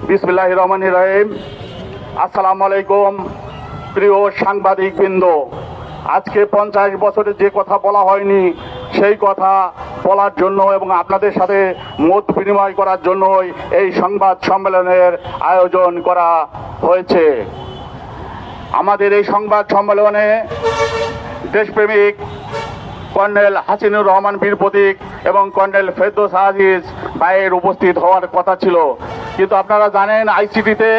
বিসমিল্লাহির রহমানির রহিম। আসসালামু আলাইকুম প্রিয় সাংবাদিকবৃন্দ। আজকে 50 বছরে যে কথা বলা হয়নি সেই কথা বলার জন্য এবং আপনাদের সাথে মত বিনিময় করার জন্যই এই সংবাদ সম্মেলনের আয়োজন করা হয়েছে। আমাদের এই সংবাদ সম্মেলনে দেশপ্রেমিক কর্নেল হাসিনুর রহমান বীর প্রতীক এবং কর্নেল ফেরদৌস আজিজ ভাইয়ের উপস্থিত হওয়ার কথা ছিল, কিন্তু আপনারা জানেন আইসিটিতে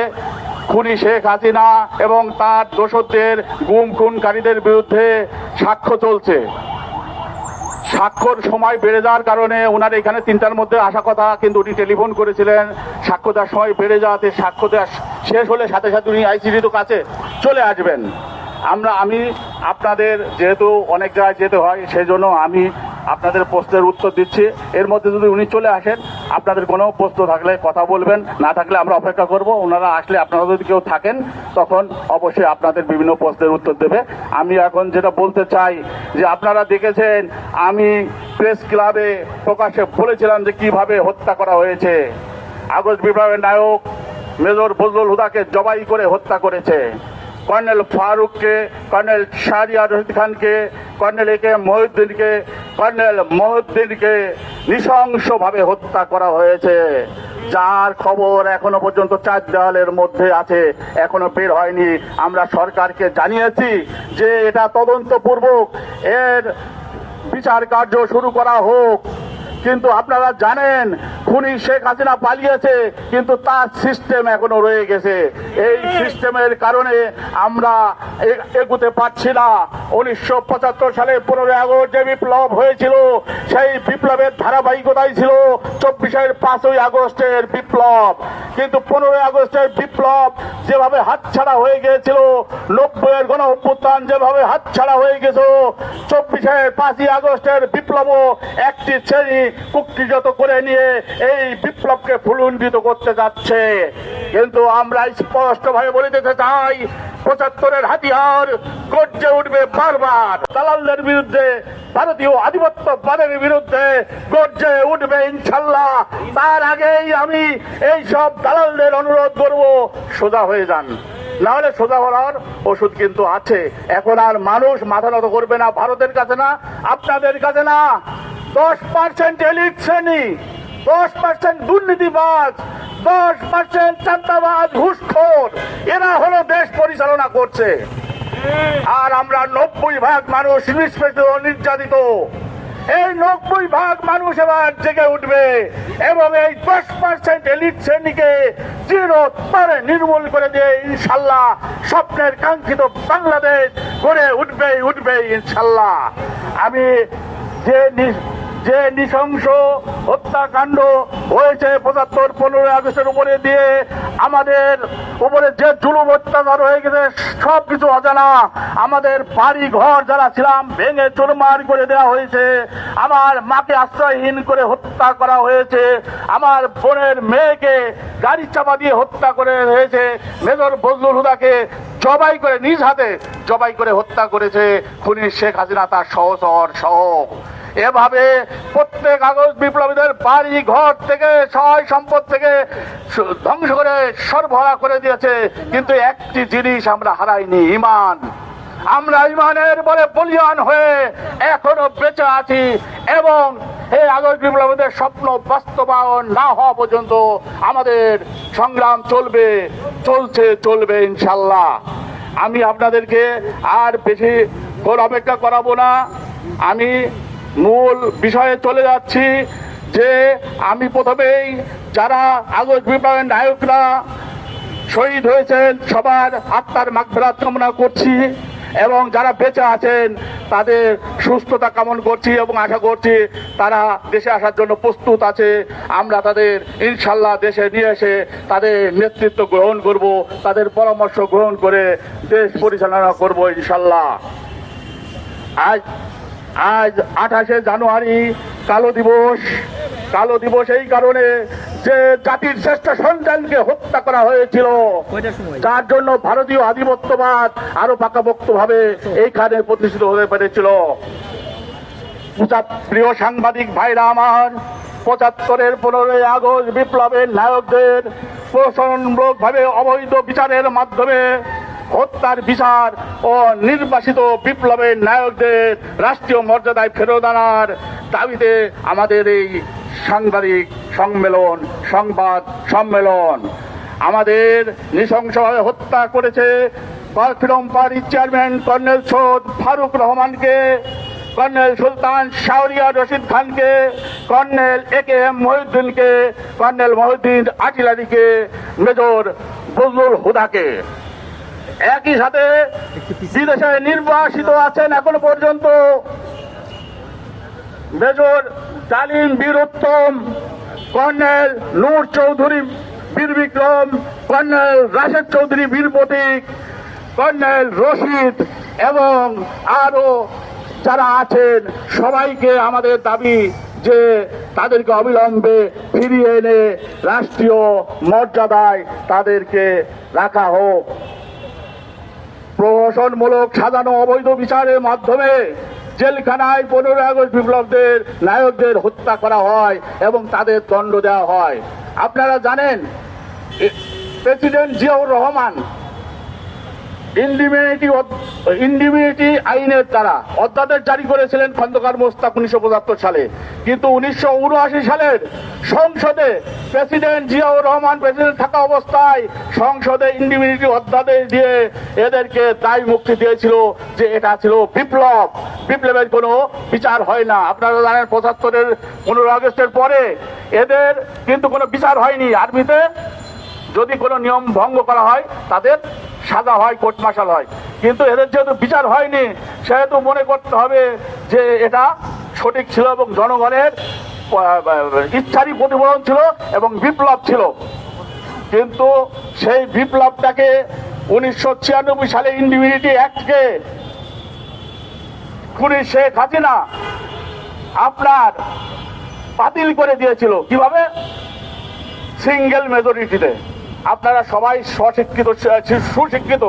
খুনি শেখ হাসিনা এবং তার দোসরদের গুম খুনকারীদের বিরুদ্ধে সাক্ষ্য চলছে। সাক্ষ্যর সময় বেড়ে যাওয়ার কারণে ওনার এখানে 3টার মধ্যে আসা কথা, কিন্তু উনি টেলিফোন করেছিলেন সাক্ষ্য দেওয়ার সময় বেড়ে যাওয়াতে সাক্ষ্য দেওয়া শেষ হলে সাথে সাথে উনি আইসিটি কাছে চলে আসবেন। আমি আপনাদের যেহেতু অনেক জায়গায় যেতে হয় সেই জন্য আমি আপনাদের প্রশ্নের উত্তর দিচ্ছি। এর মধ্যে যদি উনি চলে আসেন, আপনাদের কোনো প্রশ্ন থাকলে কথা বলবেন, না থাকলে আমরা অপেক্ষা করব। ওনারা আসলে আপনারা যদি কেউ থাকেন তখন অবশ্যই আপনাদের বিভিন্ন প্রশ্নের উত্তর দেবে। আমি এখন যেটা বলতে চাই যে আপনারা দেখেছেন আমি প্রেস ক্লাবে প্রকাশ্যে বলেছিলাম যে কিভাবে হত্যা করা হয়েছে। আগস্ট বিপ্লবের নায়ক মেজর ফজলুল হুদাকে জবাই করে হত্যা করেছে। কর্নেল ফারুককে, কর্নেল শাহরিয়ার রশিদ খানকে, কর্নেল একে মহিউদ্দিনকে নৃশংসভাবে হত্যা করা হয়েছে, যার খবর এখনো পর্যন্ত 4 দেওয়ালের মধ্যে আছে, এখনো বের হয়নি। আমরা সরকারকে জানিয়েছি যে এটা তদন্তপূর্বক এর বিচার কার্য শুরু করা হোক। কিন্তু আপনারা জানেন খুনি শেখ হাসিনা পালিয়েছে, কিন্তু তার সিস্টেম এখনো রয়ে গেছে। এই সিস্টেমের কারণে আমরা এগোতে পারছি না। 1975 সালে 15 আগস্ট যে বিপ্লব হয়েছিল সেই বিপ্লবের ধারাবাহিকতাই ছিল 24-এর 5ই আগস্টের বিপ্লব। কিন্তু 15 আগস্টের বিপ্লব যেভাবে হাতছাড়া হয়ে গিয়েছিল, 90-এর গণ অভ্যুত্থান যেভাবে হাতছাড়া হয়ে গেছিল, 24-এর 5ই আগস্টের বিপ্লবও একটি শ্রেণী কুক্ষিগত করে নিয়ে এই বিপ্লবকে ফুলুণ্ঠিত করতে যাচ্ছে। কিন্তু আমরা স্পষ্টভাবে বলে দিতে চাই 75-এর হাতিয়ার গর্জে উঠবে বারবার। দালালদের বিরুদ্ধে, ভারতীয় আধিপত্যবাদের বিরুদ্ধে গর্জে উঠবে ইনশাল্লাহ। তার আগেই আমি এই সব দালালদের অনুরোধ করব, সোজা হয়ে যান, না হলে সোজা হওয়ার ওষুধ কিন্তু আছে। এখন আর মানুষ মাথা নত করবে না ভারতের কাছে, না আপনাদের কাছে, না। 10% এলিট শ্রেণী, 10% দুর্নীতিবাজ, 10% চাঁদাবাজ, ঘুষখোর, এরা হলো দেশ পরিচালনা করছে। আর আমরা 90% মানুষ নিষ্পেষিত, নির্যাতিত। এই 90% মানুষ এবার জেগে উঠবে এবং এই 10% এলিট শ্রেণীকে চিরতরে নির্মূল করে দিয়ে ইনশাল্লাহ স্বপ্নের কাঙ্ক্ষিত বাংলাদেশ গড়ে উঠবে ইনশাল্লাহ। আমি যে নৃশংস হত্যাকাণ্ড হয়েছে 75-15 আগস্টের উপরে দিয়ে আমাদের উপরে যে জুলুম অত্যাচার হয়ে গেছে সবকিছু অজানা। আমাদের বাড়ি ঘর যারা ছিলাম ভেঙে চুরমার করে দেওয়া হয়েছে, আমার মাকে আশ্রয়হীন করে হত্যা করা হয়েছে, আমার বোনের মেয়েকে গাড়ি চাপা দিয়ে হত্যা করে হয়েছে, মেজর ফজলুল হুদাকে জবাই করে নিজ হাতে জবাই করে হত্যা করেছে খুনি শেখ হাসিনা তার সহচর সহ। এভাবে প্রত্যেক আগস্ট বিপ্লবীদের বাড়ি ঘর থেকে সহায় সম্পদ থেকে ধ্বংস করে সরবরাহ করে দিয়েছে, কিন্তু একটি জিনিস আমরা হারাইনি, ঈমান। আমরা ঈমানের বলে বলিয়ান হয়ে এখনো বেঁচে আছি এবং এই আগস্ট বিপ্লবীদের স্বপ্ন বাস্তবায়ন না হওয়া পর্যন্ত আমাদের সংগ্রাম চলবে ইনশাল্লাহ। আমি আপনাদেরকে আর বেশি অপেক্ষা করাবো না, আমি মূল বিষয়ে চলে যাচ্ছি। যে আমি প্রথমেই যারা আগস্ট বিপ্লবের নায়করা শহীদ হয়েছেন সবার আত্মার মাগফিরাত কামনা করছি এবং যারা বেঁচে আছেন তাদের সুস্থতা কামনা করছি এবং আশা করছি তারা দেশে আসার জন্য প্রস্তুত আছে। আমরা তাদের ইনশাল্লাহ দেশে নিয়ে এসে তাদের নেতৃত্ব গ্রহণ করব, তাদের পরামর্শ গ্রহণ করে দেশ পরিচালনা করব ইনশাল্লাহ। আজ 28শে জানুয়ারি কালো দিবস এই কারণে যে জাতির শ্রেষ্ঠ সন্তানকে হত্যা করা হয়েছিল, যার জন্য ভারতীয় আধিপত্যবাদ আরো পাকাপোক্ত ভাবে এইখানে প্রতিষ্ঠিত হতে পেরেছিল। প্রিয় সাংবাদিক ভাইরা আমার, ৭৫-এর 15ই আগস্ট বিপ্লবের নায়কদের প্রশাসনমূলকভাবে অবৈধ বিচারের মাধ্যমে হত্যার বিচার ও নির্বাসিত বিপ্লবের নায়কদের রাষ্ট্রীয় মর্যাদায় ফেরত আনার দাবিতে আমাদের এই সাংবাদিক সম্মেলন, সংবাদ সম্মেলন। আমাদের নৃশংসভাবে হত্যা করেছে ফ্রিডম পার্টির চেয়ারম্যান কর্নেল সৈয়দ ফারুক রহমানকে, কর্নেল সুলতান শাহরিয়ার রশিদ খানকে, কর্নেল AKM মহিউদ্দিনকে, কর্নেল মহিউদ্দিন আর্টিলারিকে, মেজর বজলুল হুদাকে। একই সাথে বিদেশে নির্বাসিত আছেন এখনো পর্যন্ত মেজর ডালিম বীর উত্তম, কর্নেল নূর চৌধুরী বীর বিক্রম, কর্নেল রাশেদ চৌধুরী বীর প্রতীক, কর্নেল রশিদ এবং আরো যারা আছেন সবাইকে আমাদের দাবি যে তাদেরকে অবিলম্বে ফিরিয়ে এনে রাষ্ট্রীয় মর্যাদায় তাদেরকে রাখা হোক। প্রহসনমূলক সাজানো অবৈধ বিচারের মাধ্যমে জেলখানায় 15 আগস্ট বিপ্লবদের নায়কদের হত্যা করা হয় এবং তাদের দণ্ড দেওয়া হয়। আপনারা জানেন প্রেসিডেন্ট জিয়াউর রহমান ইন্ডিমিনিটি আইনের দ্বারা অধ্যাদেশ জারি করেছিলেন খন্দকার মোস্তাক 1975 সালে, কিন্তু 1979 সালের সংসদে প্রেসিডেন্ট জিয়াউর রহমান প্রেসিডেন্ট থাকা অবস্থায় সংসদে ইন্ডিমিনিটি অধ্যাদেশ দিয়ে এদেরকে দায় মুক্তি দিয়েছিল যে এটা ছিল বিপ্লব, বিপ্লবের কোনো বিচার হয় না। আপনারা জানেন 75-এর 15 আগস্টের পরে এদের কিন্তু কোনো বিচার হয়নি। আর্মিতে যদি কোনো নিয়ম ভঙ্গ করা হয় তাদের সাজা হয়, কোর্ট মার্শাল হয়, কিন্তু এদের যেহেতু বিচার হয়নি সেহেতু মনে করতে হবে যে এটা সঠিক ছিল এবং জনগণের ইচ্ছারই প্রতিফলন ছিল এবং বিপ্লব ছিল। কিন্তু সেই বিপ্লবটাকে 1996 সালে ইন্ডিমিনিটি অ্যাক্টকে খুনি শেখ হাসিনা আপনার বাতিল করে দিয়েছিল। কিভাবে? সিঙ্গেল মেজরিটিতে। আপনারা সবাই সুশিক্ষিত,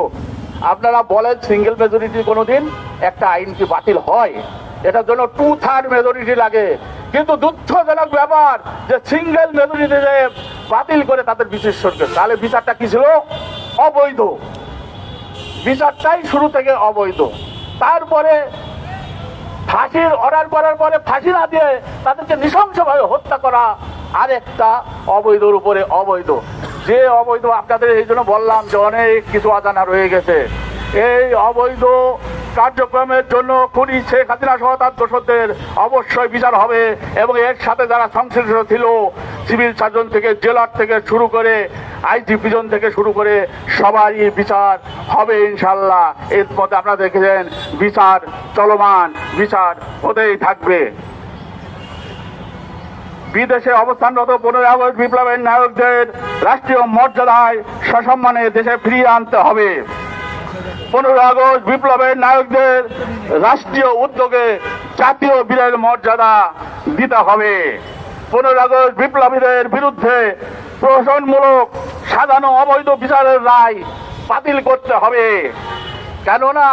আপনারা বলেন সিঙ্গেল মেজরিটি কোনোদিন একটা আইন কি বাতিল হয়? এটার জন্য 2/3 মেজরিটি লাগে। কিন্তু দুঃখজনক ব্যাপার যে সিঙ্গেল মেজরিটিতে বাতিল করে তাদের বিচার সরকার, তাহলে বিচারটা কি ছিল? অবৈধ। বিচারটাই শুরু থেকে অবৈধ। তারপরে ফাঁসির অর্ডার করার পরে ফাঁসি না দিয়ে তাদেরকে নৃশংসভাবে হত্যা করা আরেকটা অবৈধর উপরে অবৈধ। যে অবৈধ আপনাদের এই জন্য বললাম যে অনেক কিছু অজানা রয়ে গেছে। এই অবৈধ কার্যক্রমের জন্য খুনি শেখ হাসিনা সহ তার দোষরদের অবশ্যই বিচার হবে এবং এর সাথে যারা সংশ্লিষ্ট ছিল সিভিল সার্জন থেকে জেলার থেকে শুরু করে আইজি প্রিজন থেকে শুরু করে সবারই বিচার হবে ইনশাল্লাহ। এর মধ্যে আপনারা দেখেছেন বিচার চলমান, বিচার হতেই থাকবে। বিদেশে অবস্থানরত 15 আগস্ট বিপ্লবের নায়কদের রাষ্ট্রীয় মর্যাদায় সসম্মানে দেশে ফিরিয়ে আনতে হবে। 15 আগস্ট বিপ্লবের নায়কদের রাষ্ট্রীয় উদ্যোগে জাতীয় বীরের মর্যাদা দিতে হবে। 15 আগস্ট বিপ্লবীদের বিরুদ্ধে প্রহসনমূলক সাজানো অবৈধ বিচারের রায় বাতিল করতে হবে। কেননা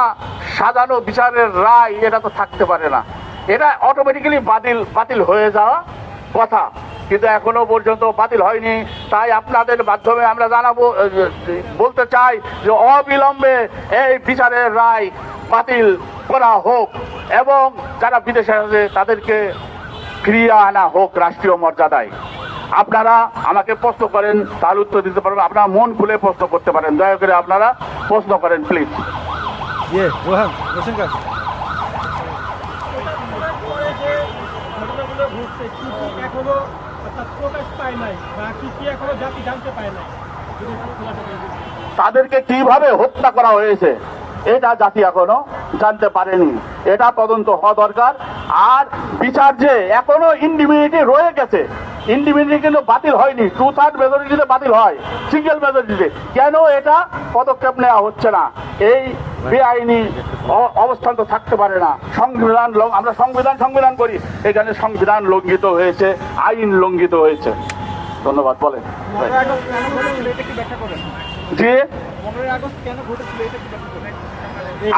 সাজানো বিচারের রায় এটা তো থাকতে পারে না, এটা অটোমেটিক্যালি বাতিল হয়ে যাওয়া কথা, কিন্তু এখনো পর্যন্ত বাতিল হয়নি। তাই আপনাদের মাধ্যমে আমরা বলতে চাই যে অবিলম্বে এই বিচারের রায় বাতিল করা হোক এবং যারা বিদেশে আছে তাদেরকে ফিরিয়ে আনা হোক রাষ্ট্রীয় মর্যাদায়। আপনারা আমাকে প্রশ্ন করেন, তার উত্তর দিতে পারবেন। আপনারা মন খুলে প্রশ্ন করতে পারেন, দয়া করে আপনারা প্রশ্ন করেন প্লিজ। তাদেরকে কিভাবে হত্যা করা হয়েছে এটা জাতি এখনো জানতে পারেনি, এটা তদন্ত হওয়া দরকার। আর বিচার যে এখনো ইন্ডিমিনিটি রয়ে গেছে, ইন্ডিমিনিটি কিন্তু বাতিল হয়নি। 2/3 মেজরিটিতে বাতিল হয়, সিঙ্গেল মেজরিটিতে কেন এটা পদক্ষেপ নেওয়া হচ্ছে না? এই বেআইনি অবস্থান তো থাকতে পারে না। সংবিধান আমরা সংবিধান করি, এখানে সংবিধান লঙ্ঘিত হয়েছে, আইন লঙ্ঘিত হয়েছে। ধন্যবাদ। বলেন জি।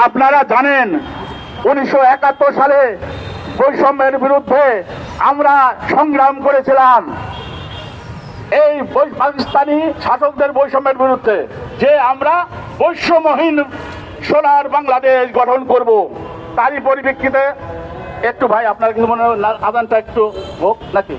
আপনারা জানেন 1971 সালে বৈষম্যের বিরুদ্ধে আমরা সংগ্রাম করেছিলাম, এই পাকিস্তানি শাসকদের বৈষম্যের বিরুদ্ধে, যে আমরা বৈষম্যহীন সোনার বাংলাদেশ গঠন করব। তারই পরিপ্রেক্ষিতে একটু ভাই আপনার কিন্তু মনে হয় আদানটা একটু হোক নাকি?